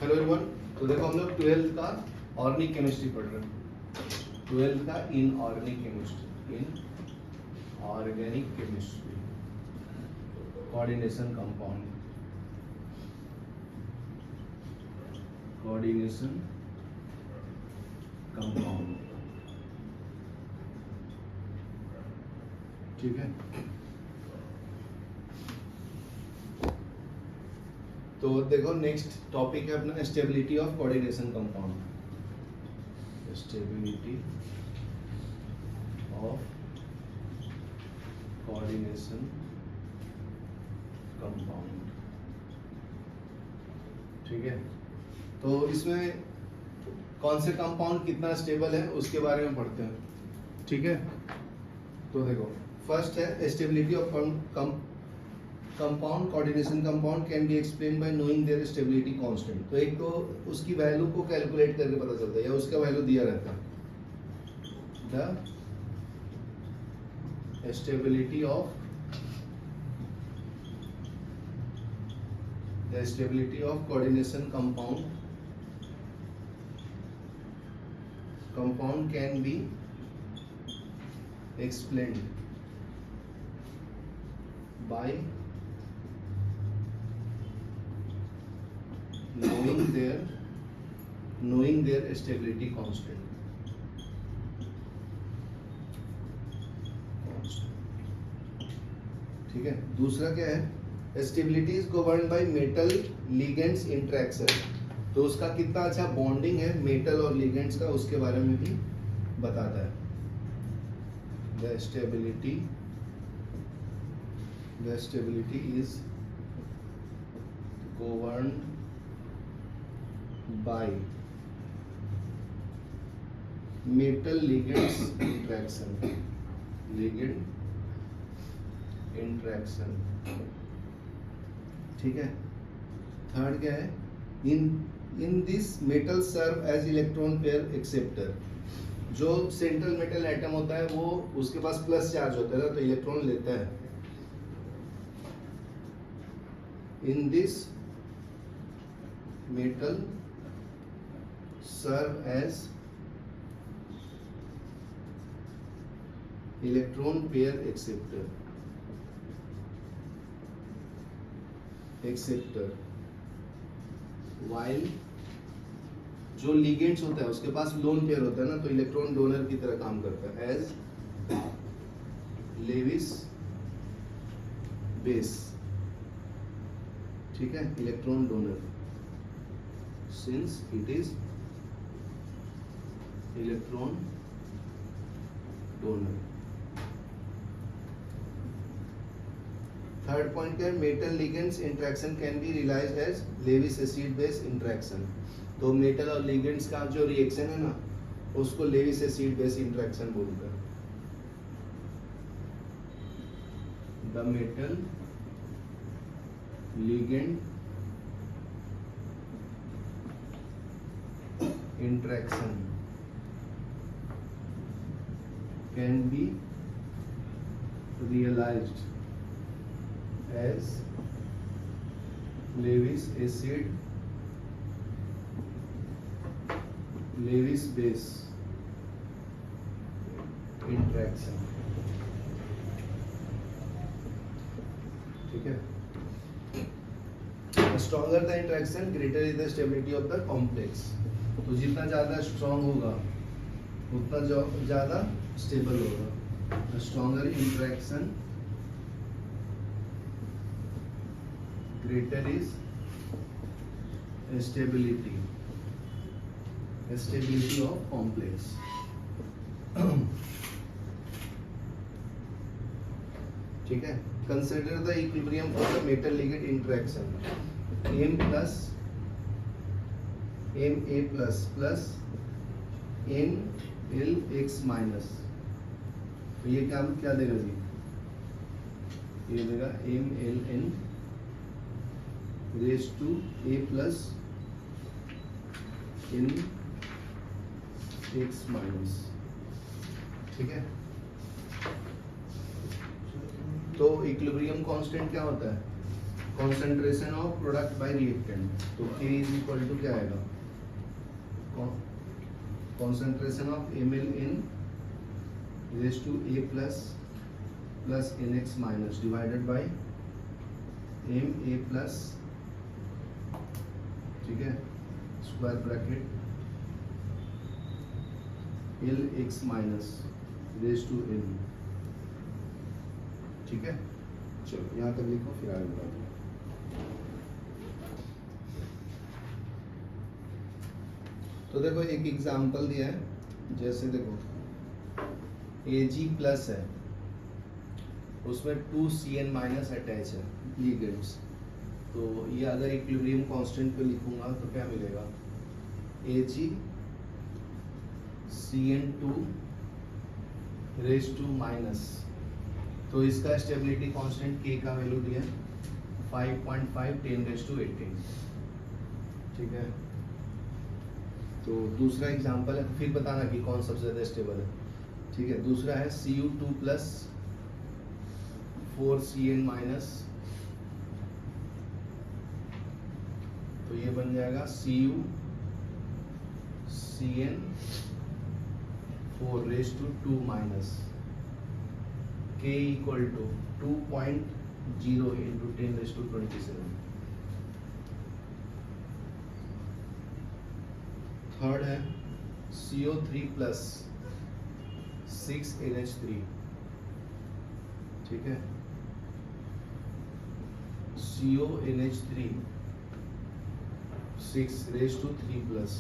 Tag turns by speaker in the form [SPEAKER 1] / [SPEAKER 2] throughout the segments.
[SPEAKER 1] Hello everyone. तो देखो हम लोग 12th का ऑर्गेनिक केमिस्ट्री पढ़ रहे हैं। 12th का इनऑर्गेनिक केमिस्ट्री, कोऑर्डिनेशन कंपाउंड, ठीक है। तो देखो नेक्स्ट टॉपिक है अपना stability of coordination compound. Stability of coordination compound, ठीक है। तो इसमें कौन से कंपाउंड कितना स्टेबल है उसके बारे में पढ़ते हैं, ठीक है। तो देखो फर्स्ट है stability of compound. Coordination compound can be explain by knowing there stability constant. तो एक तो उसकी वैल्यू को कैलकुलेट करके पता चलता है या उसका वैल्यू दिया रहता है। The stability of coordination compound can be explained by knowing their stability constant, ठीक है। दूसरा क्या है, stability is governed by metal ligands interaction. तो उसका कितना अच्छा बॉन्डिंग है मेटल और लिगेंड्स का, उसके बारे में भी बताता है। The stability is governed by metal ligands interaction, ठीक है। थर्ड क्या है, in this metal serve as electron pair acceptor। जो सेंट्रल मेटल एटम होता है वो उसके पास प्लस चार्ज होता है ना, तो इलेक्ट्रॉन लेता है। In this metal serve as electron pair acceptor while जो लिगेंड्स होता है उसके पास लोन पेयर होता है ना, तो इलेक्ट्रॉन डोनर की तरह काम करता है एज लेविस बेस, ठीक है। Electron donor since it is electron donor. Third point है metal ligands interaction can be realized as Lewis acid base interaction. तो मेटल और लिगेंड्स का जो रिएक्शन है ना उसको लेविस एसिड बेस इंटरेक्शन बोलते हैं। The metal ligand interaction can be realized as Lewis base interaction, ठीक है। Stronger the interaction greater is the stability of the complex. तो जितना ज्यादा स्ट्रॉन्ग होगा उतना ज्यादा स्टेबल होगा। Stronger interaction greater is stability of complex। ठीक है। Consider the equilibrium of the metal ligand interaction Ma plus NLX minus. तो ये क्या देगा जी, ये देगा MLN raise to A plus NX minus, ठीक है। तो इक्विलिब्रियम कांस्टेंट क्या होता है, concentration of product by reactant, तो K इज इक्वल टू क्या आएगा, concentration of ml in raised to A plus NX minus divided by MA plus, ठीक है, square bracket LX minus raise to N, ठीक है। चलो यहाँ तक लिखो फिर आगे बढ़ा दो। तो देखो एक एग्जांपल दिया है, जैसे देखो Ag प्लस है, उसमें 2Cn माइनस अटैच है लिगेंड्स, तो ये अगर इक्विलिब्रियम कांस्टेंट पे लिखूंगा तो क्या मिलेगा, Ag Cn2 raise to minus, तो इसका स्टेबिलिटी कांस्टेंट K का वैल्यू दिया 5.5 10 रेज टू 18, ठीक है। तो दूसरा एग्जांपल है, फिर बताना कि कौन सबसे ज्यादा स्टेबल है, ठीक है। दूसरा है Cu2 प्लस 4Cn माइनस, तो ये बन जाएगा Cu Cn 4 raise to 2 minus, K equal to 2.0 into 10 raise to 27। Third है CO3 प्लस 6NH3, ठीक है, CONH3 6 रेज टू 3 प्लस,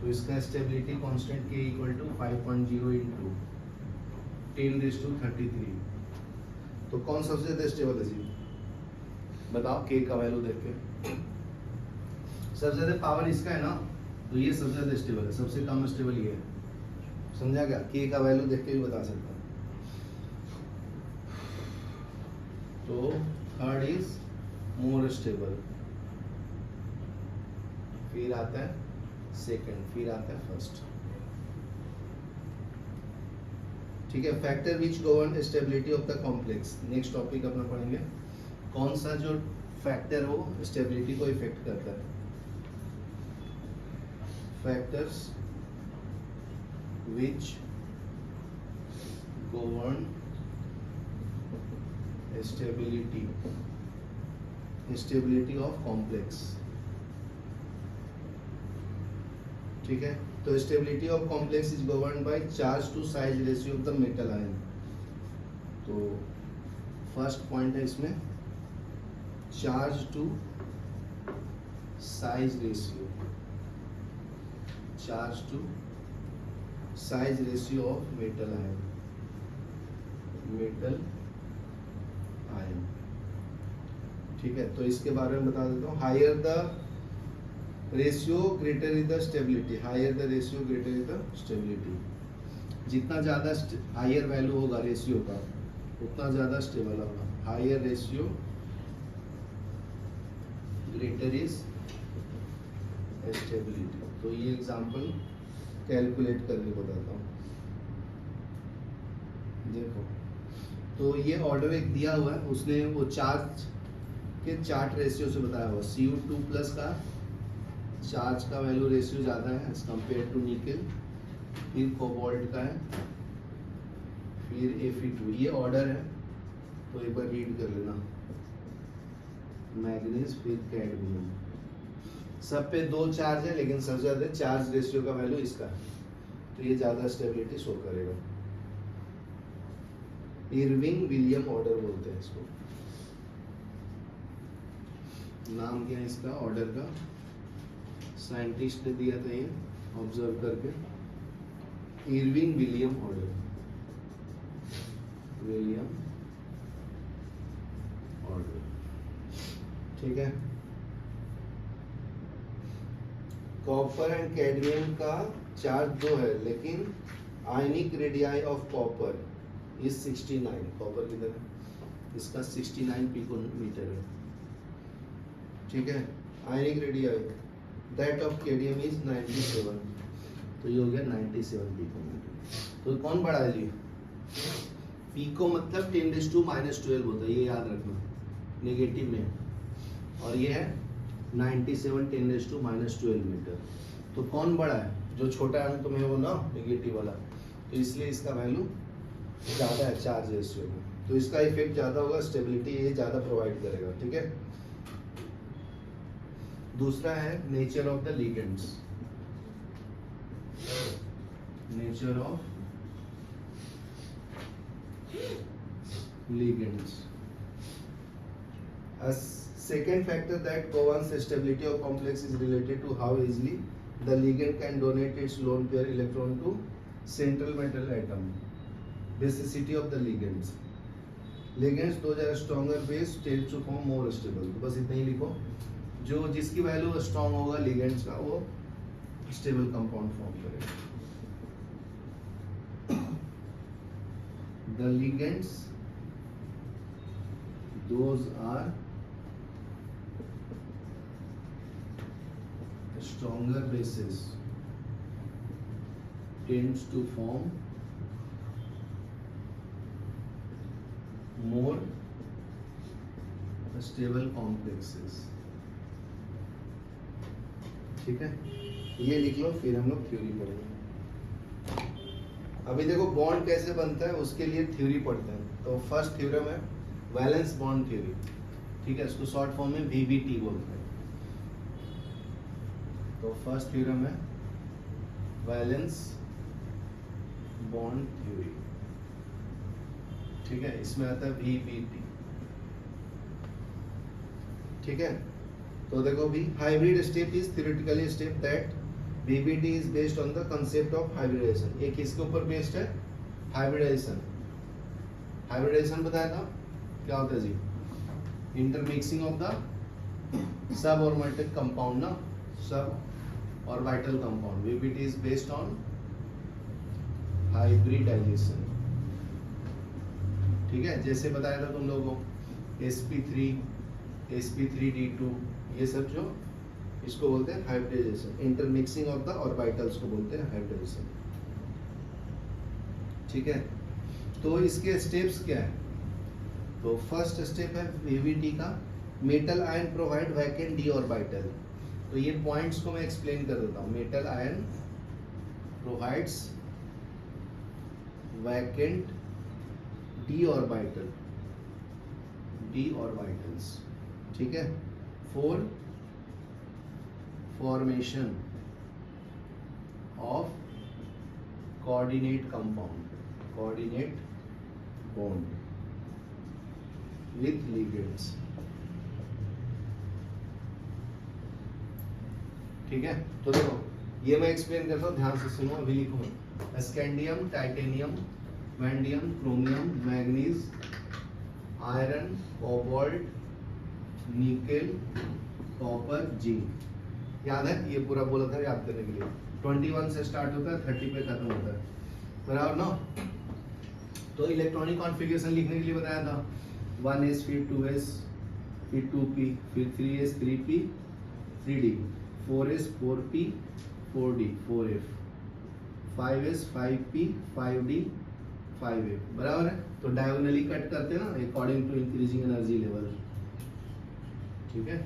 [SPEAKER 1] तो इसका stability constant K equal to 5.0 into 10 raise to 33। तो कौन सबसे ज्यादा स्टेबल है जी, बताओ K का वैल्यू देख के। सबसे ज्यादा पावर इसका है ना, तो ये सबसे ज्यादा स्टेबल है, सबसे कम स्टेबल ये है, समझा क्या, K का वैल्यू देख के भी बता सकता है। तो थर्ड इज मोर स्टेबल, फिर आता है सेकंड, फिर आता है फर्स्ट, ठीक है। Factor which govern stability of the complex, next topic अपना पढ़ेंगे, कौन सा जो फैक्टर हो स्टेबिलिटी को इफेक्ट करता है। Factors which govern stability of complex, ठीक है। तो stability of complex is govern by charge to size ratio of the metal ion. तो फर्स्ट पॉइंट है इसमें charge to size ratio, charge to size ratio of metal ion, metal ion, ठीक है। तो इसके बारे में बता देता हूँ, higher the ratio greater is the stability, higher the ratio greater is the stability, जितना ज्यादा हायर वैल्यू होगा रेशियो का उतना ज्यादा स्टेबल होगा, higher ratio greater is stability. तो ये एग्जांपल कैलकुलेट करके बताता हूँ, देखो। तो ये ऑर्डर एक दिया हुआ है, उसने वो चार्ज के चार्ट रेशियो से बताया हुआ, Cu2 प्लस का चार्ज का वैल्यू रेशियो ज़्यादा है एज कम्पेयर टू निकल, फिर कोबाल्ट का है, फिर Fe2, ये ऑर्डर है, तो एक बार रीड कर लेना। मैग्नीज फिर कैडमियम, सब पे दो चार्ज है, लेकिन सबसे ज़्यादा चार्ज रेशियो का वैल्यू इसका है, तो ये ज़्यादा स्टेबिलिटी शो करेगा। इरविंग विलियम ऑर्डर बोलते हैं इसको, नाम क्या है इसका ऑर्डर का, साइंटिस्ट ने दिया था ये ऑब्जर्व करके, Irving William order, William order, ठीक है। कॉपर एंड कैडमियम का चार्ज 2 है, लेकिन ionic radii of copper is 69, copper किधर है, इसका 69 पिकोमीटर है, ठीक है। Ionic radii that of cadmium is 97, तो ये हो गया 97 पिकोमीटर। तो कौन बड़ा है जी, पिको मतलब 10⁻⁻12 होता है, ये याद रखना, नेगेटिव में, और ये है 97 10⁻12 मीटर। तो कौन बड़ा है? जो छोटा अंक में वो ना नेगेटिव वाला, तो इसलिए इसका वैल्यू ज़्यादा है चार्ज रेशियो में, तो इसका इफेक्ट ज़्यादा होगा, स्टेबिलिटी ये ज़्यादा प्रोवाइड करेगा। ठीक है। दूसरा है nature of the ligands. Nature of ligands. A second factor that governs the stability of complex is related to how easily the ligand can donate its lone pair electron to central metal atom. Basicity of the ligands. Ligands those are stronger base tend to form more stable. तो बस इतना ही लिखो, जो जिसकी value strong होगा ligands का वो stable compound form करेगा। The ligands those are stronger bases tends to form more stable complexes। ठीक है, ये लिख लो, फिर हम लोग थ्योरी पढ़ेंगे। अभी देखो बॉन्ड कैसे बनता है उसके लिए थ्योरी पढ़ते हैं। तो फर्स्ट थ्योरम है वैलेंस बॉन्ड थ्योरी। ठीक है, इसको शॉर्ट फॉर्म में VBT बोलते हैं। तो फर्स्ट थ्योरम है वैलेंस बॉन्ड थ्योरी। ठीक है, इसमें आता है VBT। ठीक है, तो देखो भी hybrid step is theoretically step that VBT is based on the concept of hybridization। ये किसके ऊपर बेस्ड है? हाइब्रिडाइजेशन। हाइब्रिडाइजेशन बताया था क्या होता है जी? Intermixing of the sub orbital compound ना, sub orbital compound. VBT is based on hybridization. ठीक है, जैसे बताया था तुम लोगों को sp3 sp3d2 ये सब जो इसको बोलते हैं hybridization. Intermixing of the orbitals को बोलते हैं हाइब्रिडाइजेशन। ठीक है, तो इसके स्टेप्स क्या है? तो फर्स्ट स्टेप है VBT का, metal ion provide vacant D orbital. तो ये पॉइंट्स को मैं एक्सप्लेन कर देता हूँ। Metal ion provides vacant D orbital, D orbitals. ठीक है, for formation of coordinate compound, coordinate bond with ligands। ठीक है, तो देखो ये मैं एक्सप्लेन करता हूँ, ध्यान से सुनो, अभी लिखो। Scandium, titanium, vanadium, chromium, manganese, iron, cobalt, nickel, copper, zinc. याद है? ये पूरा बोला था याद करने के लिए। 21 से स्टार्ट होता है, 30 पे खत्म होता है, बराबर ना? तो इलेक्ट्रॉनिक कॉन्फ़िगरेशन लिखने के लिए बताया था 1s, फिर 2s, फिर 2p, फिर 3s, 3p, 3d, 4s, 4p, 4d, 4f, 5s, 5p, 5d, 5f, बराबर है? तो डायगोनली कट करते हैं ना according to increasing energy level. ठीक है,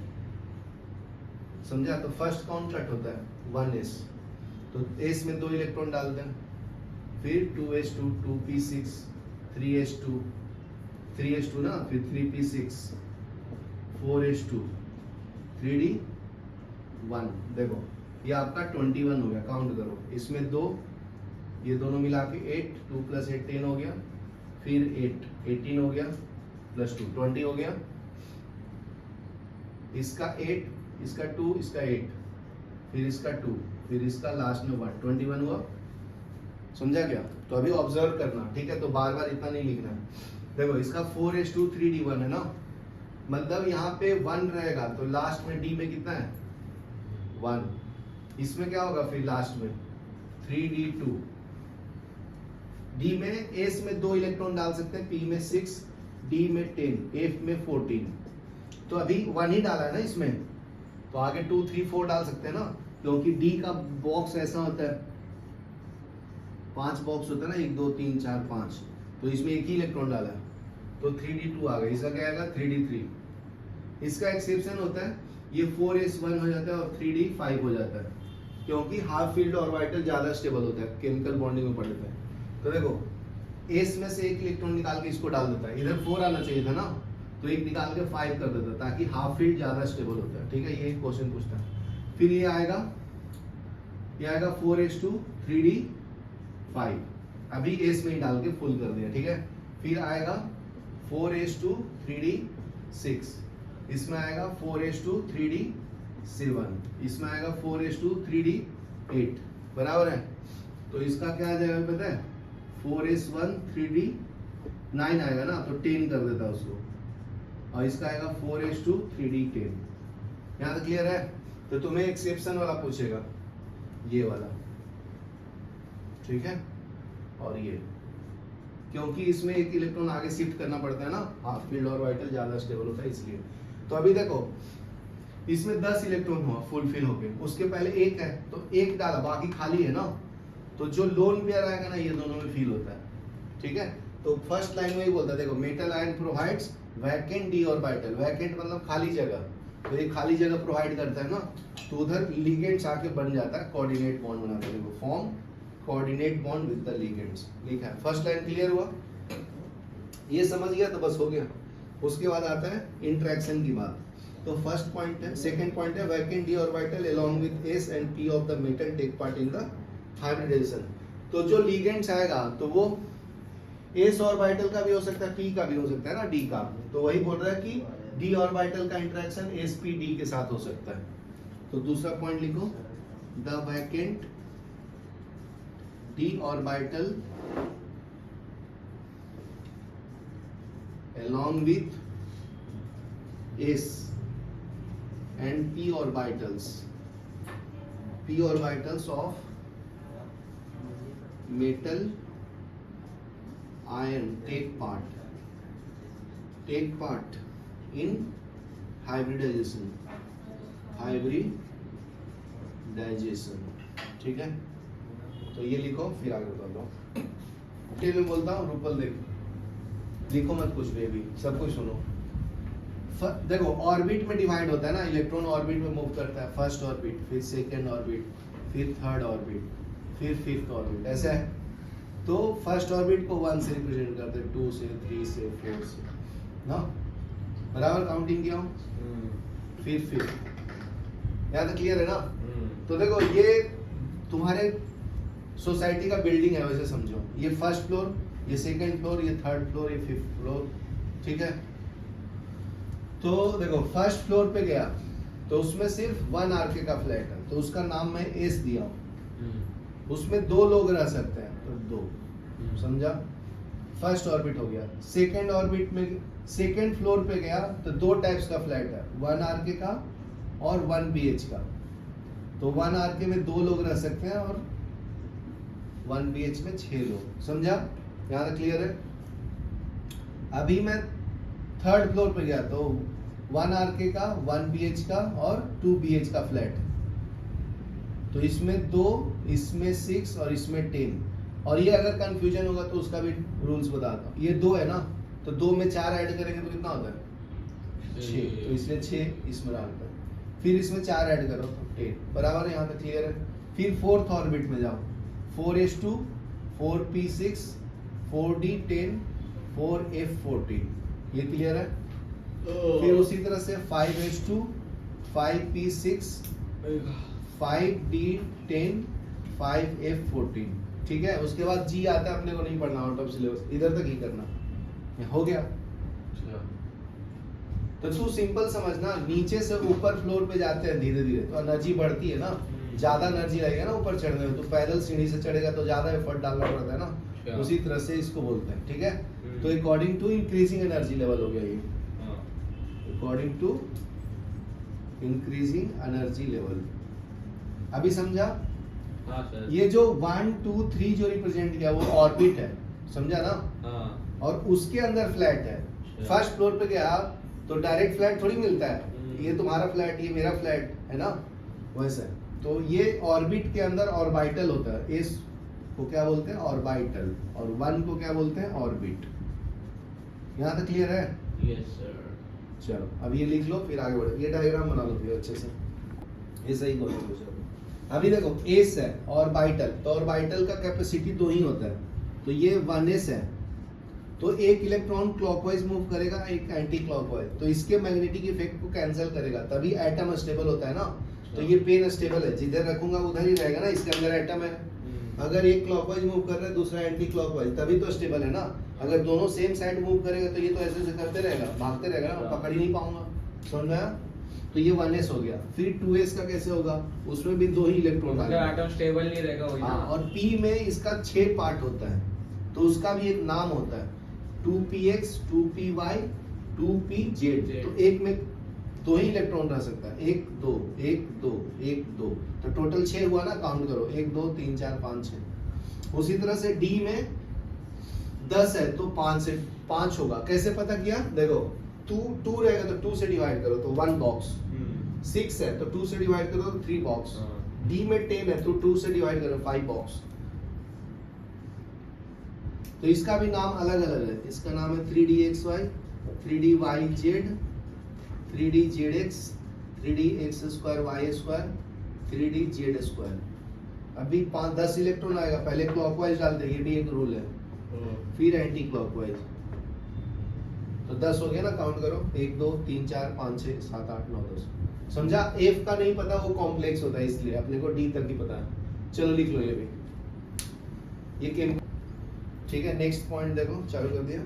[SPEAKER 1] समझा? तो फर्स्ट कौन कट होता है? 1s। तो s में 2 इलेक्ट्रॉन डालते हैं, फिर 2s2, 2p6, 3s2, 3s2 ना, फिर 3p6, 4s2, 3d1। देखो ये आपका 21 हो गया, काउंट करो। इसमें 2, ये दोनों मिला के 8, 2 + 8 10 हो गया, फिर 8 18 हो गया, +2 20 हो गया। इसका 8, इसका 2, इसका 8, फिर इसका 2, फिर इसका लास्ट में 1, 21 हुआ। समझा क्या? तो अभी ऑब्जर्व करना, ठीक है? तो बार बार इतना नहीं लिखना है। देखो इसका 4s2 3d1 है ना, मतलब यहाँ पे 1 रहेगा, तो लास्ट में d में कितना है? 1। इसमें क्या होगा फिर लास्ट में? 3d2। d में s में 2 इलेक्ट्रॉन डाल सकते हैं, p में 6, d में 10, f में 14। तो अभी 1 ही डाला है ना इसमें, तो आगे 2 3 4 डाल सकते हैं ना, क्योंकि डी का बॉक्स ऐसा होता है, 5 बॉक्स होता है ना, 1 2 3 4 5, तो इसमें एक ही इलेक्ट्रॉन डाला है, तो 3d2 आ गया। इसका क्या आएगा? 3d3। इसका एक्सेप्शन होता है, ये 4s1 हो जाता है और 3d5 हो जाता है, क्योंकि हाफ फील्ड ऑर्बिटल ज्यादा स्टेबल होता है, केमिकल बॉन्डिंग में पड़ता है। तो देखो s में से एक इलेक्ट्रॉन निकाल के इसको डाल देता है, इधर 4 आना चाहिए था ना, तो एक निकाल के 5 कर देता है, ताकि हाफ फील्ड ज्यादा स्टेबल होता है। ठीक है, ये क्वेश्चन पूछता है। फिर ये आएगा 4s2 3d5, अभी s में ही डाल के फुल कर दिया। ठीक है, फिर आएगा 4s2 3d6, इसमें आएगा 4s2 3d7, इसमें आएगा 4s2 3d8, बराबर है। तो इसका क्या आ जाएगा पता है, 4s1 3d9 आएगा ना, तो 10 कर देता है उसको, और इसका आएगा 4s2 3d10। यहाँ तक क्लियर है? तो तुम्हें एक्सेप्शन वाला पूछेगा, ये वाला, ठीक है, और ये, क्योंकि इसमें एक इलेक्ट्रॉन आगे शिफ्ट करना पड़ता है ना, हाफ फील्ड ऑर्बिटल ज्यादा स्टेबल होता है इसलिए। तो अभी देखो इसमें 10 इलेक्ट्रॉन हुआ फुलफिल होके, उसके पहले एक है तो एक डाला, बाकी खाली है ना, तो जो लोन पेयर आएगा ना, ये दोनों में फील होता है। ठीक है, तो फर्स्ट लाइन में ही बोलता है, देखो metal ion provides vacant D orbital, vacant मतलब खाली जगह, तो ये खाली जगह प्रोवाइड करता है ना, तो उधर लिगेंड्स आके बन जाता है, कोऑर्डिनेट बॉन्ड बनाता है, देखो form coordinate bond with the ligands, लिखा है। फर्स्ट लाइन क्लियर हुआ, ये समझ गया तो बस हो गया। उसके बाद आता है इंटरेक्शन की बात। तो फर्स्ट पॉइंट है, सेकंड पॉइंट है, vacant D orbital along with s and p of the metal take part in the hybridization. तो जो लिगेंड्स आएगा तो वो s ऑर्बिटल का भी हो सकता है, p का भी हो सकता है ना, d का। तो वही बोल रहा है कि d ऑर्बिटल का इंटरेक्शन sp_d के साथ हो सकता है। तो दूसरा पॉइंट लिखो, the vacant d orbital along with s and p orbitals of metal ion take part in hybridization। ठीक है, तो ये लिखो, फिर आगे बताता हूँ। डिटेल में बोलता हूँ, रूपल लिखो मत कुछ भी, अभी सब कुछ सुनो। देखो ऑर्बिट में डिवाइड होता है ना, इलेक्ट्रॉन ऑर्बिट में मूव करता है, फर्स्ट ऑर्बिट, फिर सेकंड ऑर्बिट, फिर थर्ड ऑर्बिट, फिर फिफ्थ ऑर्बिट, ऐसा है। तो फर्स्ट ऑर्बिट को 1 से रिप्रेजेंट करते हैं, 2 से, 3 से, 4 से ना, बराबर काउंटिंग किया हूँ। फिर यहाँ तक क्लियर है ना? तो देखो ये तुम्हारे सोसाइटी का बिल्डिंग है, वैसे समझो, ये फर्स्ट फ्लोर, ये सेकंड फ्लोर, ये थर्ड फ्लोर, ये फिफ्थ फ्लोर। ठीक है, तो देखो फर्स्ट फ्लोर पे गया तो उसमें सिर्फ 1 आरके का फ्लैट है, तो उसका नाम मैं एस दिया हूँ। उसमें 2 लोग रह सकते हैं, तो 2, समझा? फर्स्ट ऑर्बिट हो गया। सेकंड ऑर्बिट में, सेकंड फ्लोर पे गया तो 2 टाइप्स का फ्लैट है, 1 आरके का और 1 बीएच का। तो 1 आरके में 2 लोग रह सकते हैं और 1 बीएच में 6 लोग, समझा? यहाँ तक क्लियर है? अभी मैं थर्ड फ्लोर पे गया तो 1 आरके का, 1 बीएच का और 2 बीएच का फ्लैट है। तो इसमें 2, इसमें 6 और इसमें 10। और ये अगर कंफ्यूजन होगा तो उसका भी रूल्स बताता हूँ। ये 2 है ना, तो 2 में 4 ऐड करेंगे तो कितना होता है? 6। तो इसलिए 6 इसमें डालता है, फिर इसमें 4 ऐड करो तो 10, बराबर है? यहाँ पे क्लियर है? फिर फोर्थ ऑर्बिट में जाओ, 4s2 4p6 4d10 4f14, ये क्लियर है? फिर उसी तरह से 5s2 5p6 5d10 5f14, ठीक है? उसके बाद जी आता है, अपने को नहीं पढ़ना, आउट ऑफ सिलेबस, इधर तक ही करना। हो गया? तो तू सिंपल समझना, नीचे से ऊपर फ्लोर पे जाते हैं धीरे धीरे तो एनर्जी बढ़ती है ना, ज्यादा एनर्जी लगेगा ना ऊपर चढ़ने में। तो पैदल सीढ़ी से चढ़ेगा तो ज्यादा एफर्ट डालना पड़ता है ना, उसी तरह से इसको बोलते हैं। ठीक है, तो according to increasing energy level हो गया ये, according to increasing energy level. अभी समझा? ये जो 1 2 3 जो रिप्रेजेंट किया वो ऑर्बिट है, समझा ना? और उसके अंदर फ्लैट है। फर्स्ट फ्लोर पे गया तो डायरेक्ट फ्लैट थोड़ी मिलता है, ये तुम्हारा फ्लैट, ये मेरा फ्लैट है ना, वैसे। तो ये ऑर्बिट के अंदर ऑर्बिटल होता है, इस को क्या बोलते हैं? ऑर्बिटल, और 1 को क्या बोलते हैं? ऑर्बिट। यहाँ तक क्लियर है?
[SPEAKER 2] Yes sir.
[SPEAKER 1] चलो अब ये लिख लो फिर आगे बढ़ो, ये डायग्राम बना लो फिर अच्छे से, ये सही बोलो। चलो अभी देखो एस है ऑर्बिटल, तो ऑर्बिटल का कैपेसिटी 2 ही होता है, तो ये 1s है, तो एक इलेक्ट्रॉन क्लॉकवाइज मूव करेगा, एक एंटी क्लॉकवाइज, तो इसके मैग्नेटिक इफेक्ट को कैंसिल करेगा, तभी एटम स्टेबल होता है ना। तो ये पेन स्टेबल है, जिधर रखूंगा उधर ही रहेगा ना, इसके अंदर एटम है। अगर एक क्लॉकवाइज मूव कर रहा है दूसरा एंटी क्लॉकवाइज, तभी तो स्टेबल है ना। अगर दोनों सेम साइड मूव करेगा तो ये तो ऐसे ऐसे करते रहेगा, भागते रहेगा ना, पकड़ ही नहीं पाऊंगा। समझ में आया? तो ये 1s हो गया। फिर 2s का कैसे होगा, उसमें भी 2 ही इलेक्ट्रॉन आएंगे,
[SPEAKER 2] एटम स्टेबल नहीं रहेगा वही ना।
[SPEAKER 1] और p में इसका 6 पार्ट होता है, तो उसका भी एक नाम होता है, 2px 2py 2pz। तो एक में 2 ही इलेक्ट्रॉन रह सकता है, 1 2 1 2 1 2, तो टोटल 6 हुआ ना, काउंट करो 1 2 3 4 5 6। उसी तरह से d में 10 है तो 5 से 5 होगा। कैसे पता किया, देखो 2 रहेगा तो 2 से डिवाइड करो तो 1 बॉक्स, 6 है तो 2 से डिवाइड करो तो 3 बॉक्स, d में 10 है तो 2 से डिवाइड करो 5 बॉक्स। तो इसका भी नाम अलग अलग है, इसका नाम है 3dxy 3dyz 3dzx 3dx2y2 3dz2। अभी 10 इलेक्ट्रॉन आएगा, पहले क्लॉकवाइज डालते हैं, ये भी एक रूल है, फिर एंटी क्लॉकवाइज। तो 10 हो गया ना, काउंट करो 1 2 3 4 5 6 7 8 9 10। समझा? एफ का नहीं पता, वो कॉम्प्लेक्स होता है, इसलिए अपने को डी तक ही पता है। चलो लिख लो ये भी, ये केम, ठीक है। नेक्स्ट पॉइंट देखो, चालू कर दिया।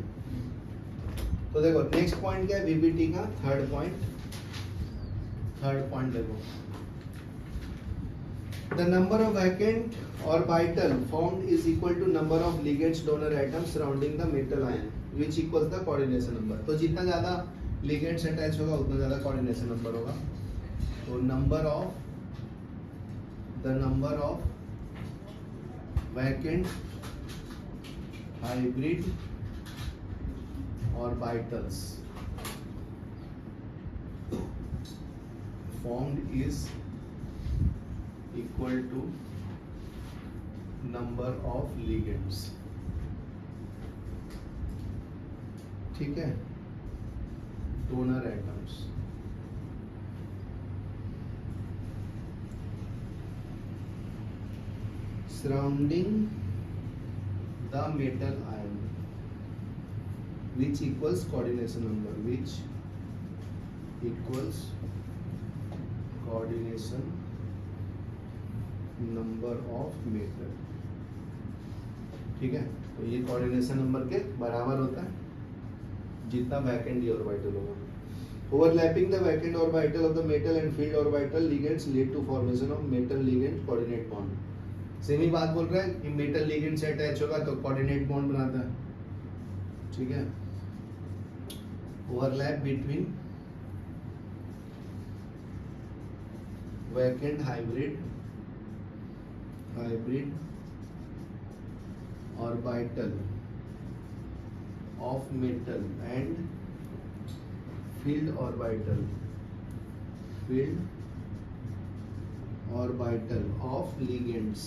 [SPEAKER 1] तो देखो नेक्स्ट पॉइंट क्या है, वीबीटी का थर्ड पॉइंट देखो, the number of vacant orbital formed is equal to number of ligands donor atoms surrounding the metal ion which equals the coordination number. तो जितना ज्यादा लिगेंड्स अटैच होगा उतना ज्यादा कोऑर्डिनेशन नंबर होगा। तो the number of vacant hybrid orbitals formed is equal to number of ligands। ठीक है, donor atoms. surrounding the metal ion which equals coordination number, which equals coordination number of metal। ठीक है, तो ये coordination number के बराबर होता है जितना वैकेंट ऑर्बिटल होगा। Overlapping the vacant orbital of the metal and field orbital ligands lead to formation of metal ligand coordinate bond. Same ही बात बोल रहा है कि मेटल लिगेंड से अटैच होगा तो कोऑर्डिनेट बॉन्ड बनाता है। ठीक है, overlap between vacant hybrid orbital of metal and field orbital of ligands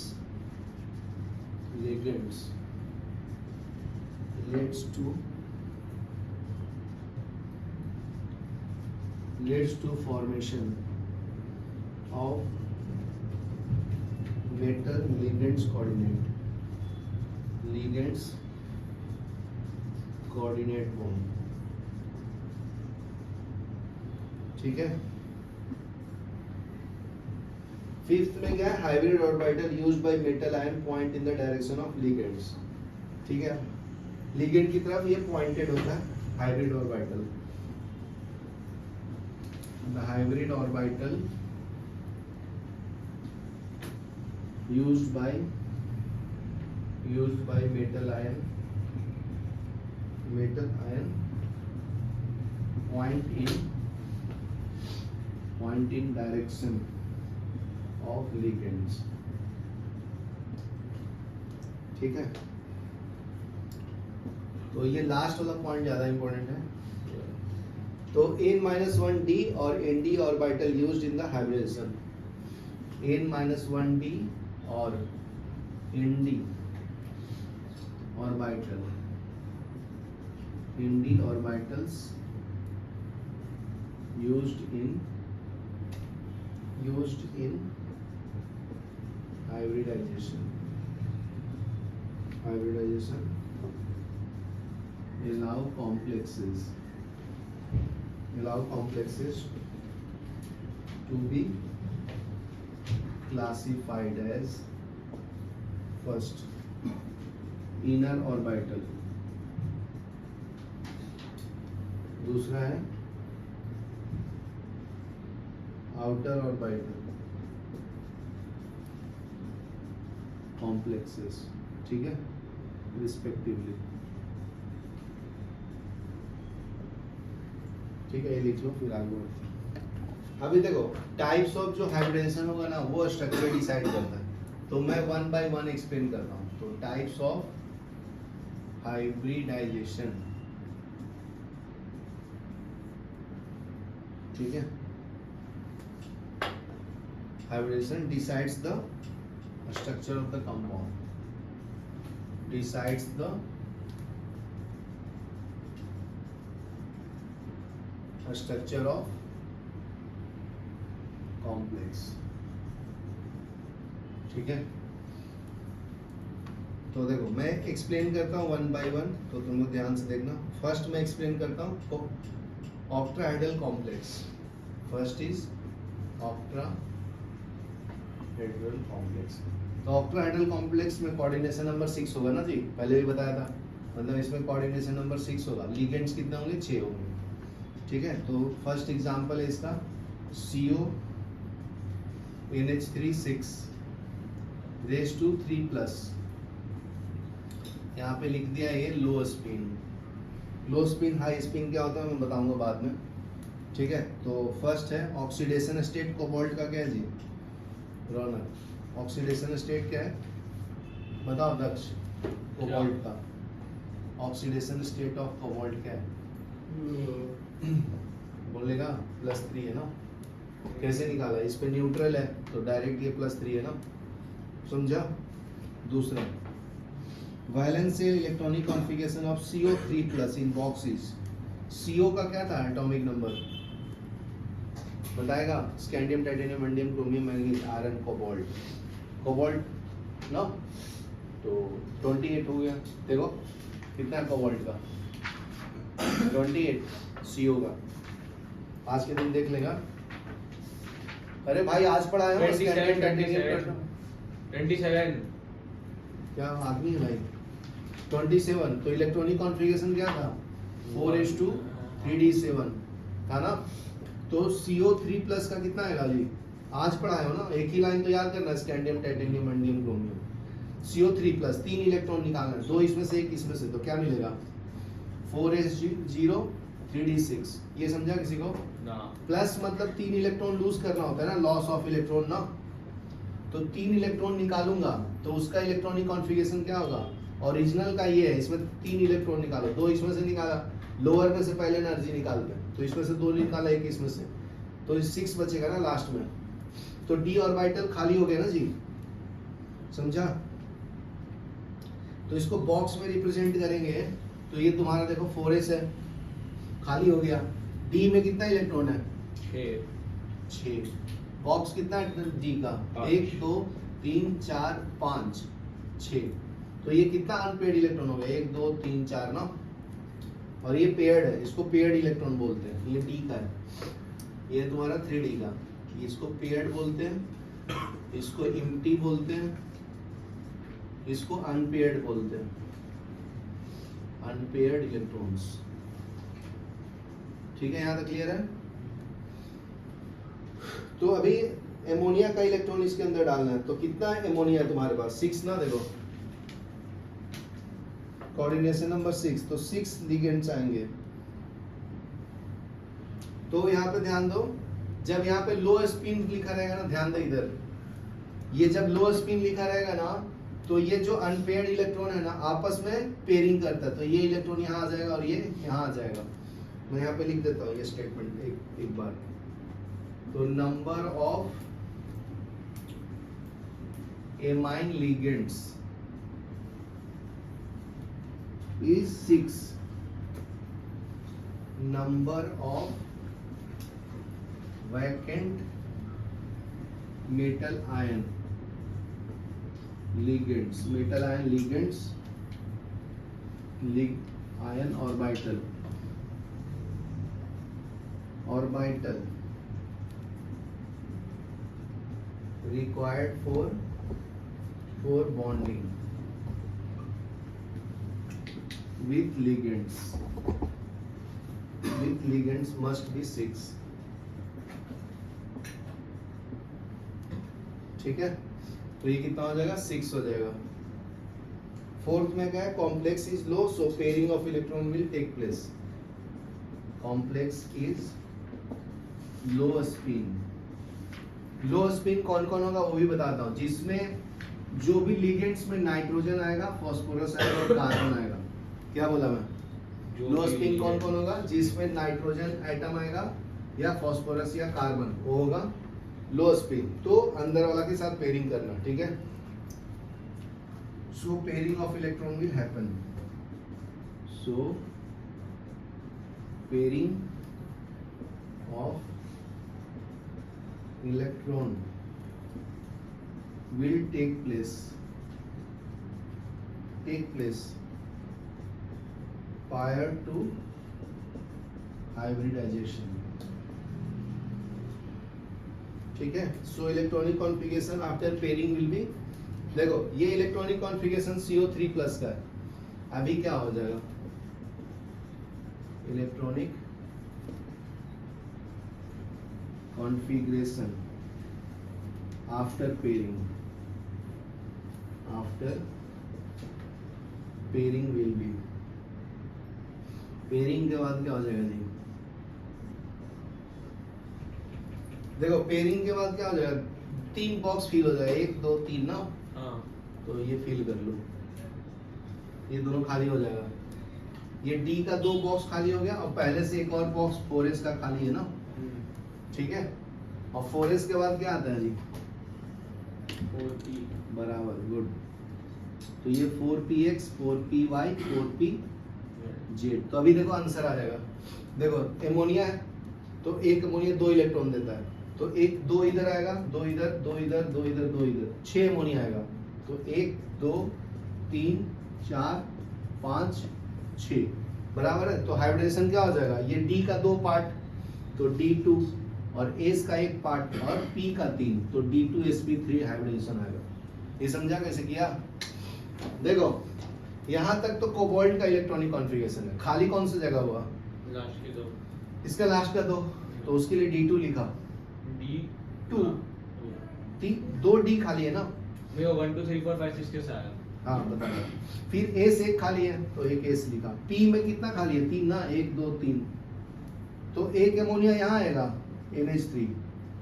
[SPEAKER 1] leads to formation of metal ligands coordinate bond। ठीक है, फिफ्थ में क्या है, hybrid orbital used by metal ion point in the direction of ligands. ठीक है, ligand की तरफ ये पॉइंटेड होता है hybrid orbital. The hybrid orbital used by metal ion point in direction of ligands। ठीक है, तो ये लास्ट वाला पॉइंट ज्यादा इंपॉर्टेंट है। तो n-1d और nd orbital used in the hybridization, n-1d और nd orbitals used in hybridization allow complexes to be classified as first inner orbital, दूसरा है outer orbital complexes, ठीक है, रिस्पेक्टिवली। ठीक है, ये लिख लो, फिर आगे बढ़ते हैं। अभी देखो टाइप्स ऑफ जो हाइब्रिडाइजेशन होगा ना वो स्ट्रक्चर डिसाइड करता है, तो मैं वन बाय वन एक्सप्लेन करता हूँ। तो टाइप्स ऑफ हाइब्रिडाइजेशन, ठीक है, hybridization decides the structure of the compound, decides the structure of complex, ठीक है। तो देखो मैं एक्सप्लेन करता हूँ वन बाय वन, तो तुम लोग ध्यान से देखना। फर्स्ट मैं एक्सप्लेन करता हूँ octahedral complex. First is octahedral complex. तो ऑक्ट्राहेड्रल कॉम्प्लेक्स में कोऑर्डिनेशन नंबर 6 होगा ना जी, पहले भी बताया था, मतलब इसमें कोऑर्डिनेशन नंबर 6 होगा। लिगेंड्स कितने होंगे? 6 होंगे, ठीक है। तो फर्स्ट एग्जांपल है इसका CO NH3 6 रेज टू 3+, यहाँ पे लिख दिया ये लो spin. Low spin high spin क्या होता है मैं बताऊंगा बाद में, ठीक है। तो फर्स्ट है ऑक्सीडेशन स्टेट कोबाल्ट का, क्या है जी रौनक? ऑक्सीडेशन स्टेट क्या है बताओ दक्ष? कोबाल्ट का ऑक्सीडेशन स्टेट ऑफ कोबाल्ट क्या है? बोलेगा +3 है ना। कैसे निकाला? इस पे न्यूट्रल है तो डायरेक्ट ये +3 है ना, समझा। दूसरा valence electronic configuration of CO3+ in boxes. CO का क्या था एटॉमिक नंबर बताएगा? Scandium, titanium, indium, chromium, manganese, iron, cobalt. Cobalt ना, तो 28 हो गया। देखो कितना है कोबाल्ट का? 28। CO का आज के दिन देख लेगा। अरे भाई आज पढ़ा है
[SPEAKER 2] 27
[SPEAKER 1] क्या आदमी है भाई? 27। तो इलेक्ट्रॉनिक कॉन्फ़िगरेशन क्या था? 4:3d7 था ना। तो CO3+ का कितना आएगा जी? आज पढ़ाए हो ना, एक ही लाइन तो याद करना, scandium, titanium, indium, chromium. CO3+, 3 electron निकालना, 2 इसमें से 1 इसमें से, तो क्या मिलेगा? 4s0 3d6। ये समझा किसी को? प्लस मतलब 3 इलेक्ट्रॉन लूज करना होता है ना, लॉस ऑफ इलेक्ट्रॉन ना। तो 3 इलेक्ट्रॉन निकालूंगा तो उसका इलेक्ट्रॉनिक कॉन्फ़िगरेशन क्या होगा? ओरिजिनल का ये है, इसमें 3 इलेक्ट्रॉन निकालो, 2 इसमें से निकाला, लोअर में से पहले एनर्जी निकालते हैं, तो इसमें से 2 निकाला, 1 इसमें से, तो 6 बचेगा ना लास्ट में। तो d ऑर्बिटल खाली हो गया ना जी, समझा। तो इसको बॉक्स में रिप्रेजेंट करेंगे, तो ये तुम्हारा देखो 4s है, खाली हो गया। d में कितना इलेक्ट्रॉन है? 6। बॉक्स कितना है d का? 1 2 3 4 5 6। तो ये कितना अनपेयर्ड इलेक्ट्रॉन हो गया? 1 2 3 4 ना, और ये पेयर्ड है, इसको पेयर्ड इलेक्ट्रॉन बोलते हैं। ये d का है, ये तुम्हारा 3d का, इसको पेयर्ड बोलते हैं, इसको एम्प्टी बोलते हैं, इसको अनपेयर्ड बोलते हैं, अनपेयर्ड इलेक्ट्रॉन्स। ठीक है, यहाँ तक क्लियर है। तो अभी एमोनिया का इलेक्ट्रॉन इसके अंदर डालना है, तो कितना एमोनिया है तुम्हारे पास? 6 ना। देखो कोऑर्डिनेशन नंबर 6, तो 6 लिगेंड्स आएंगे। तो यहाँ पे ध्यान दो, जब यहाँ पे लो स्पिन लिखा रहेगा ना, ध्यान दो इधर, ये जब लो स्पिन लिखा रहेगा ना, तो ये जो अनपेयर्ड इलेक्ट्रॉन है ना आपस में पेयरिंग करता है, तो ये इलेक्ट्रॉन यहाँ आ जाएगा और ये यहाँ आ जाएगा। मैं यहाँ पे लिख देता हूँ ये स्टेटमेंट एक बार। तो number of amine ligands is 6, number of vacant metal ion ligands, metal ion ligands, ion orbital, orbital required for bonding with ligands must be 6. ठीक है, तो ये कितना हो जाएगा 6 हो जाएगा। फोर्थ में क्या है, complex is low so pairing of electron will take place. Complex is low spin, low spin कौन कौन होगा वो भी बताता हूँ, जिसमें जो भी लिगेंड्स में नाइट्रोजन आएगा, फास्फोरस आएगा और कार्बन आएगा। क्या बोला मैं? लो स्पिन कौन कौन होगा, जिसमें नाइट्रोजन एटम आएगा या फास्फोरस या कार्बन, वो होगा लो स्पिन। तो अंदर वाला के साथ पेयरिंग करना, ठीक है। So pairing of electron will happen, so pairing of electron will take place prior to hybridization, ठीक है। सो electronic configuration after pairing will be, देखो ये इलेक्ट्रॉनिक कॉन्फ़िगरेशन CO3 प्लस का है, अभी क्या हो जाएगा, electronic configuration after pairing will be, pairing के बाद क्या हो जाएगा जी, देखो पेयरिंग के बाद क्या हो जाएगा, 3 बॉक्स फिल हो जाएगा, 1 2 3 ना, हाँ, तो ये फिल कर लो, ये दोनों खाली हो जाएगा, ये D का 2 बॉक्स खाली हो गया और पहले से एक और बॉक्स 4s का खाली है ना, ठीक है। और 4s के बाद क्या आता है जी, 4p बराबर, गुड। तो ये 4px 4py 4pz, तो अभी देखो आंसर आ जाएगा। देखो एमोनिया है तो एक एमोनिया 2 इलेक्ट्रॉन देता है, तो एक 2 इधर आएगा, 2 इधर, 2 इधर, 2 इधर, 2 इधर, 6 एमोनिया आएगा। तो 1 2 3 4 5 6 बराबर है। तो हाइब्रिडेशन क्या हो जाएगा, ये D का 2 पार्ट तो D2 और S का 1 पार्ट और P का 3 तो D2sp3 हाइब्रिडेशन आएगा। ये समझा कैसे किया? देखो यहाँ तक तो कोबाल्ट का इलेक्ट्रॉनिक कॉन्फ़िगरेशन है, खाली कौन सी जगह हुआ,
[SPEAKER 2] लास्ट के 2,
[SPEAKER 1] इसका लास्ट का 2, तो उसके लिए D2 लिखा, D2 2 D खाली है ना,
[SPEAKER 2] मैं 1 2 3 4 5 6 कैसे आया,
[SPEAKER 1] हाँ बता रहा। फिर S एक खाली है तो एक S लिखा, P में कितना खाली है 3 ना, 1 2 3, तो एक एमोनिया यहाँ आएगा NH3,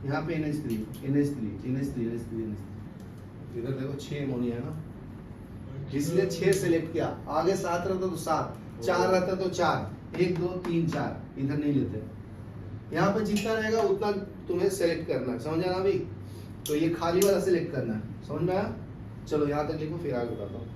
[SPEAKER 1] यहाँ पे NH3 NH3 NH3 NH3 इधर देखो 6 एमोनिया है ना, इसलिए 6 सेलेक्ट किया। आगे 7 रहता तो 7, 4 रहता तो 4, 1 2 3 4, इधर नहीं लेते। यहाँ पे जितना रहेगा उतना तुम्हें सेलेक्ट करना है, समझ आना भाई। तो ये खाली वाला सेलेक्ट करना है, समझ में आया? चलो यहाँ तक लिखो फिर आगे बताता हूँ।